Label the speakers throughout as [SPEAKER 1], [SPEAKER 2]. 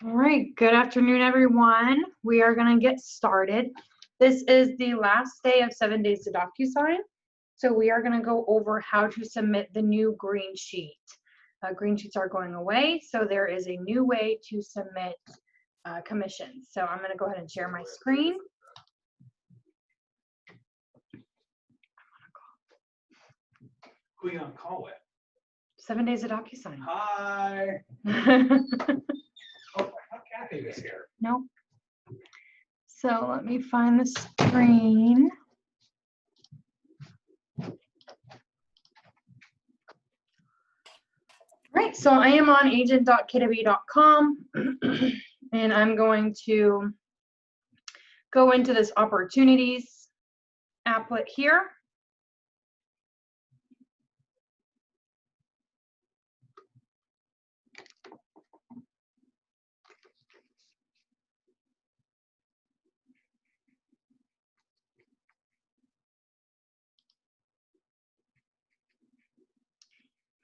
[SPEAKER 1] All right, good afternoon, everyone. We are going to get started. This is the last day of 7 days to Docusign. So we are going to go over how to submit the new green sheet. Green sheets are going away, so there is a new way to submit commissions. So I'm going to go ahead and share my screen.
[SPEAKER 2] Who are you on call with?
[SPEAKER 1] 7 days of Docusign.
[SPEAKER 2] Hi. Oh, I thought Kathy was here.
[SPEAKER 1] Nope. So let me find the screen. Right, so I am on agent.kw.com and I'm going to go into this opportunities applet here.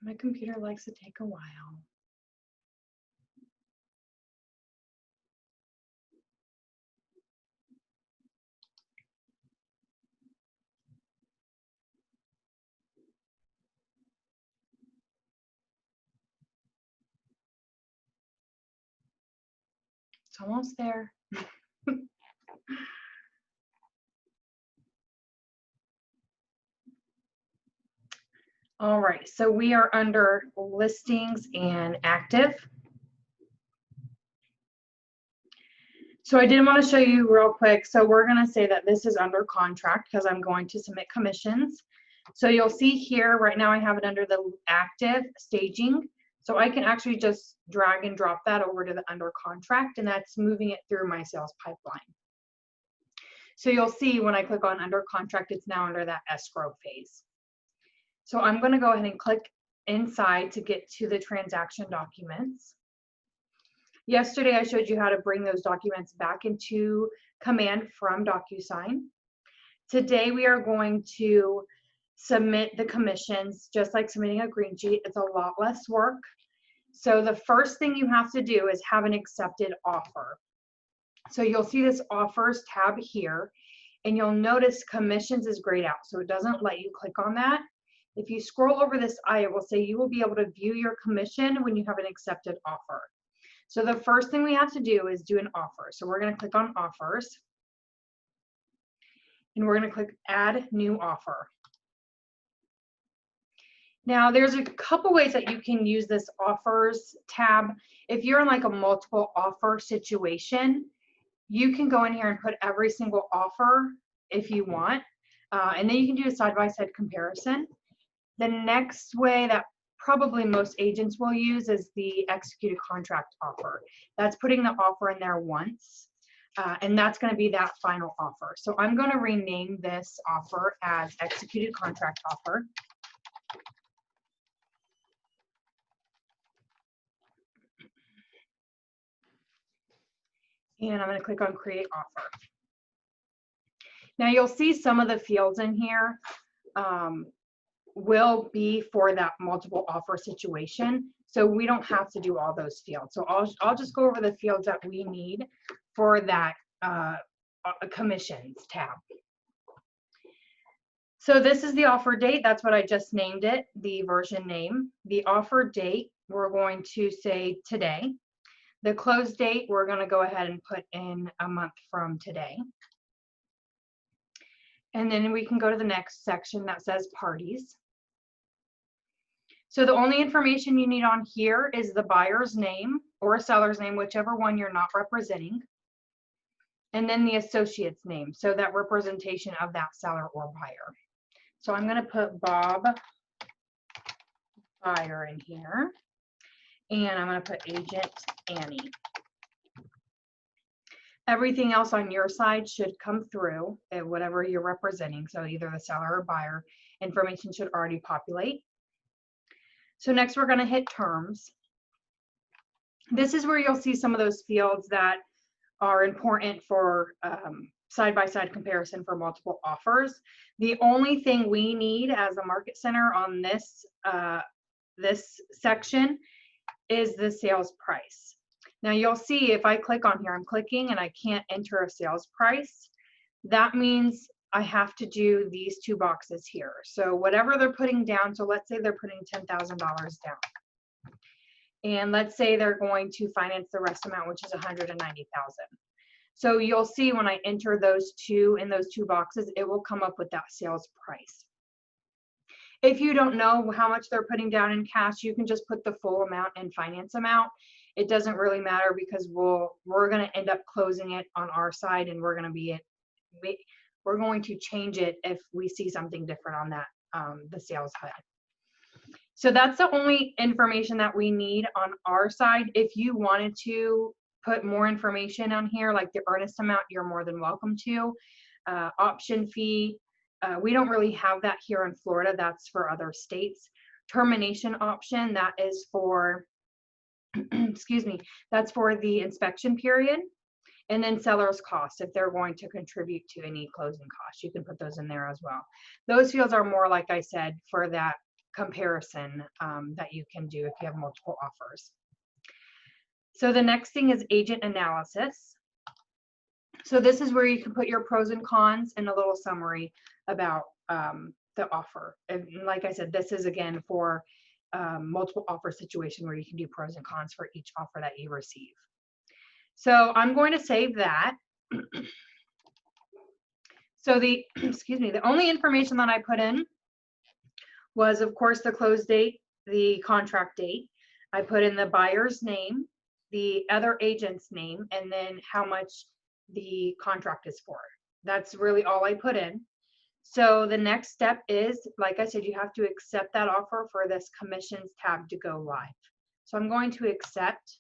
[SPEAKER 1] My computer likes to take a while. It's almost there. All right, so we are under listings and active. So I did want to show you real quick. So we're going to say that this is under contract because I'm going to submit commissions. So you'll see here right now I have it under the active staging. So I can actually just drag and drop that over to the under contract, and that's moving it through my sales pipeline. So you'll see when I click on under contract, it's now under that escrow phase. So I'm going to go ahead and click inside to get to the transaction documents. Yesterday, I showed you how to bring those documents back into command from Docusign. Today, we are going to submit the commissions, just like submitting a green sheet. It's a lot less work. So the first thing you have to do is have an accepted offer. So you'll see this offers tab here, and you'll notice commissions is grayed out. So it doesn't let you click on that. If you scroll over this eye, it will say you will be able to view your commission when you have an accepted offer. So the first thing we have to do is do an offer. So we're going to click on offers, and we're going to click add new offer. Now there's a couple ways that you can use this offers tab. If you're in like a multiple offer situation, you can go in here and put every single offer if you want, and then you can do a side-by-side comparison. The next way that probably most agents will use is the executed contract offer. That's putting the offer in there once, and that's going to be that final offer. So I'm going to rename this offer as executed contract offer. And I'm going to click on create offer. Now you'll see some of the fields in here will be for that multiple offer situation. So we don't have to do all those fields. So I'll just go over the fields that we need for that commissions tab. So this is the offer date. That's what I just named it, the version name. The offer date, we're going to say today. The close date, we're going to go ahead and put in a month from today. And then we can go to the next section that says parties. So the only information you need on here is the buyer's name or a seller's name, whichever one you're not representing. And then the associate's name, so that representation of that seller or buyer. So I'm going to put Bob Buyer in here. And I'm going to put agent Annie. Everything else on your side should come through at whatever you're representing. So either the seller or buyer information should already populate. So next we're going to hit terms. This is where you'll see some of those fields that are important for side-by-side comparison for multiple offers. The only thing we need as a market center on this, this section is the sales price. Now you'll see if I click on here, I'm clicking and I can't enter a sales price. That means I have to do these two boxes here. So whatever they're putting down, so let's say they're putting $10,000 down. And let's say they're going to finance the rest amount, which is $190,000. So you'll see when I enter those two in those two boxes, it will come up with that sales price. If you don't know how much they're putting down in cash, you can just put the full amount and finance amount. It doesn't really matter because we're going to end up closing it on our side, and we're going to change it if we see something different on that the sales side. So that's the only information that we need on our side. If you wanted to put more information on here, like the earnest amount, you're more than welcome to. Option fee, we don't really have that here in Florida. That's for other states. Termination option, that is for, excuse me, that's for the inspection period. And then seller's costs, if they're going to contribute to any closing costs, you can put those in there as well. Those fields are more, like I said, for that comparison that you can do if you have multiple offers. So the next thing is agent analysis. So this is where you can put your pros and cons and a little summary about the offer. And like I said, this is again for multiple offer situation where you can do pros and cons for each offer that you receive. So I'm going to save that. So the, excuse me, the only information that I put in was, of course, the close date, the contract date. I put in the buyer's name, the other agent's name, and then how much the contract is for. That's really all I put in. So the next step is, like I said, you have to accept that offer for this commissions tab to go live. So I'm going to accept,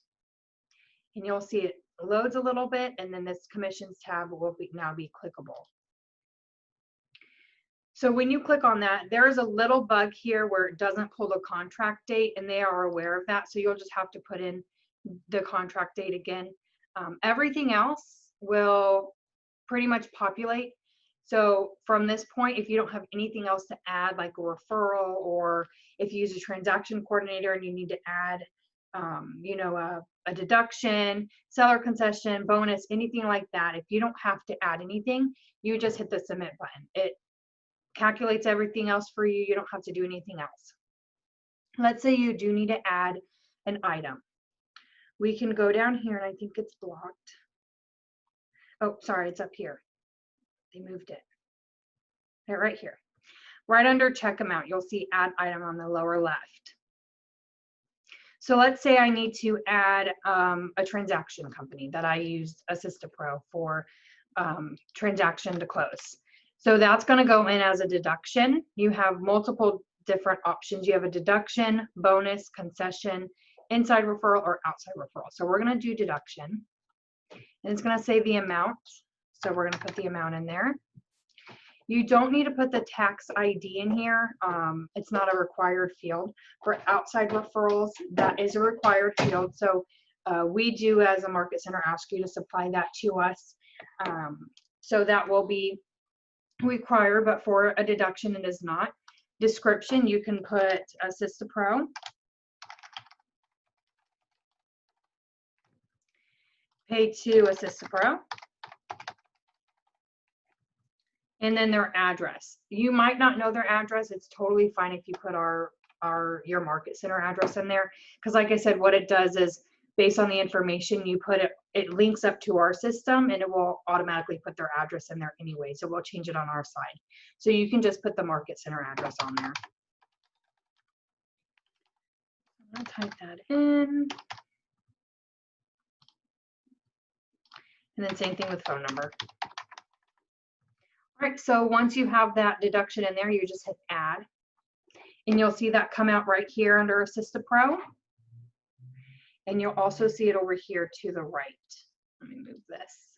[SPEAKER 1] and you'll see it loads a little bit, and then this commissions tab will now be clickable. So when you click on that, there is a little bug here where it doesn't pull the contract date, and they are aware of that. So you'll just have to put in the contract date again. Everything else will pretty much populate. So from this point, if you don't have anything else to add, like a referral, or if you use a transaction coordinator and you need to add, you know, a deduction, seller concession, bonus, anything like that, if you don't have to add anything, you just hit the submit button. It calculates everything else for you. You don't have to do anything else. Let's say you do need to add an item. We can go down here, and I think it's blocked. Oh, sorry, it's up here. They moved it. Right here. Right under check amount, you'll see add item on the lower left. So let's say I need to add a transaction company that I use AssistaPro for transaction to close. So that's going to go in as a deduction. You have multiple different options. You have a deduction, bonus, concession, inside referral, or outside referral. So we're going to do deduction, and it's going to say the amount. So we're going to put the amount in there. You don't need to put the tax ID in here. It's not a required field. For outside referrals, that is a required field. So we do, as a market center, ask you to supply that to us. So that will be required, but for a deduction, it is not. Description, you can put AssistaPro. Pay to AssistaPro. And then their address. You might not know their address. It's totally fine if you put your market center address in there. Because like I said, what it does is based on the information you put, it links up to our system, and it will automatically put their address in there anyway. So we'll change it on our side. So you can just put the market center address on there. I'll type that in. And then same thing with phone number. All right, so once you have that deduction in there, you just hit add, and you'll see that come out right here under AssistaPro. And you'll also see it over here to the right. Let me move this.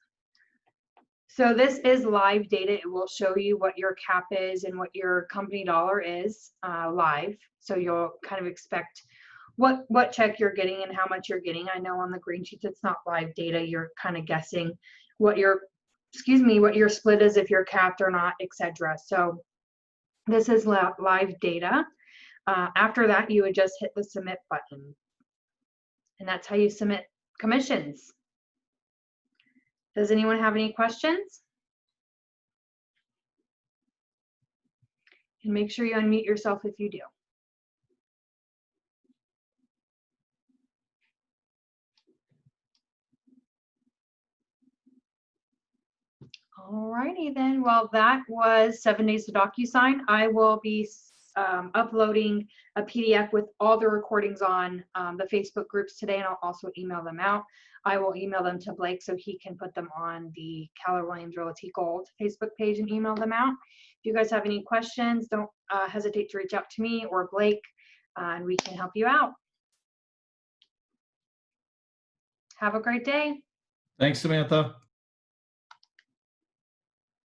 [SPEAKER 1] So this is live data. It will show you what your cap is and what your company dollar is live. So you'll kind of expect what check you're getting and how much you're getting. I know on the green sheets, it's not live data. You're kind of guessing what your split is, if you're capped or not, etc. So this is live data. After that, you would just hit the submit button. And that's how you submit commissions. Does anyone have any questions? And make sure you unmute yourself if you do. Alrighty then, well, that was 7 days to Docusign. I will be uploading a PDF with all the recordings on the Facebook groups today, and I'll also email them out. I will email them to Blake so he can put them on the Keller Williams Realty Gold Facebook page and email them out. If you guys have any questions, don't hesitate to reach out to me or Blake, and we can help you out. Have a great day.
[SPEAKER 3] Thanks, Samantha.